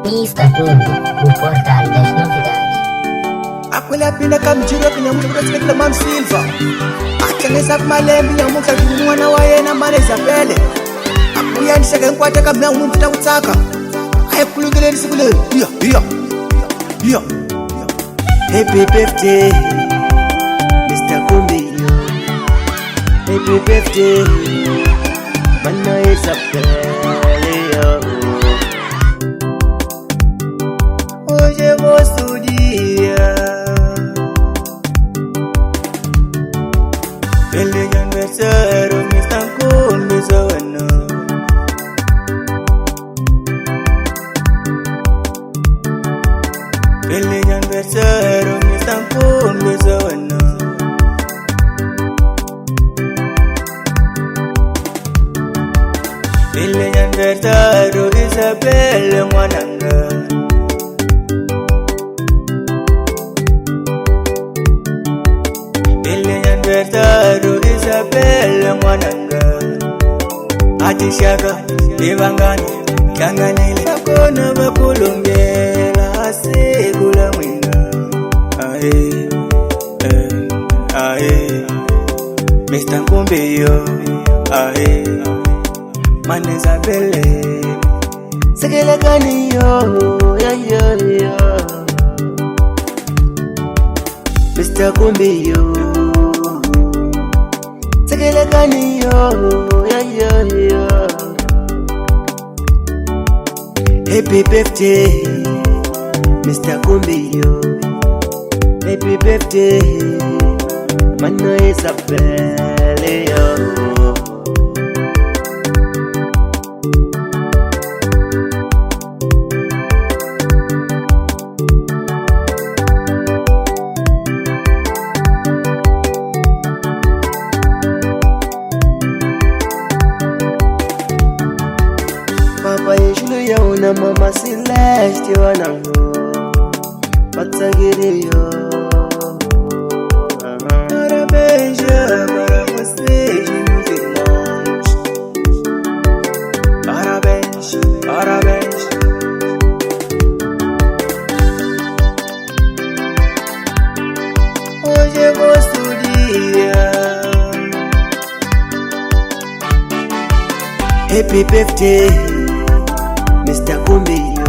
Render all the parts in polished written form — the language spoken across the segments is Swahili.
Pista Clube, o portal das novidades. Aquela pina kamjiro pinya mtu kutoka kila Mam Silva. Atengeneza kumalembi ya muka kumwana wa yena maneza pele. Akuyandisha kenkwata kamya umuntu takutsaka. Ayikulungele nisikule. Hiya. Happy birthday, Mr. Kumbi. Happy birthday, mana isa pele yo. Hoje vou dia. Feliz aniversário, Mr. Kumbi Zawano. Feliz aniversário, Mr. Kumbi Zawano. Feliz aniversário, Isabel Mwananga. Feliz aniversário, Isabel Mwananga. Atishaka, Ivangani, Kanganile. Akona bakulungela, asigula mwina. Ae, Mr. Kumbi yo. Ae, maneza bele. Segele gani yo, yo. Mr. Kumbi yo. Segele gani yo, yo. Happy birthday, Mr. Kumbi yo. Happy birthday, mana Isabel yo. Papa Yeshua yaona Mama Celeste wanangu Patsagiri yo. Parabenja, Paramustage Music Lounge. Parabenja. Hoje vou dia. Happy birthday, Mr. Kumbi yo.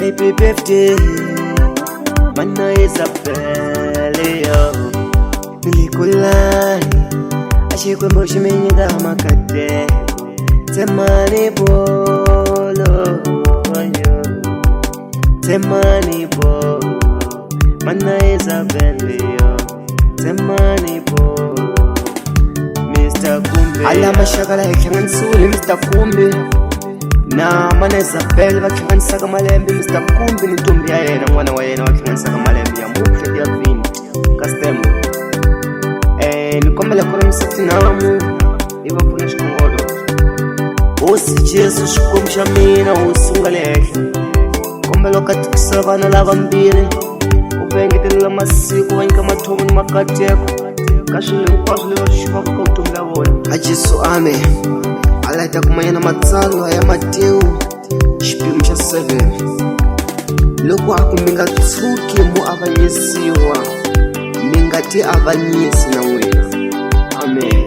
Happy birthday, mana Isabel yo. Nilikulai ashikwe mboshimeni da makate. Temani bolo yo. Temani bolo, mana Isabel yo. Temani bolo, Mr. Kumbi. Alama shakala hekengan suri Mr. Kumbi. Na mana Isabel wakinganisa kamalembi Mr. Kumbi nitumbi ya yena mwana wa yena wakinganisa kamalembi ya muke ya vini kastemu. Nikomele kona msati namu iwa puna shikungodo. Osi Jesu shikumsha mina usungaleke. Komele wakati kusabana lava mbire. Uvengitela masiku wanyika matomu ni makateko. Kashile upasule wa shuka kwa utumila voya. Ajisu ame alaita kumanyana matsalo ya Mateo Shipimo cha 7. Loko akuminga tsuki mu avanyisiwa mingati avanyisi na wena. Amen.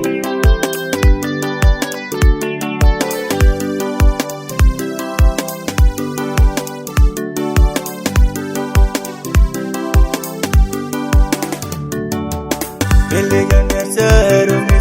Feliz aniversário.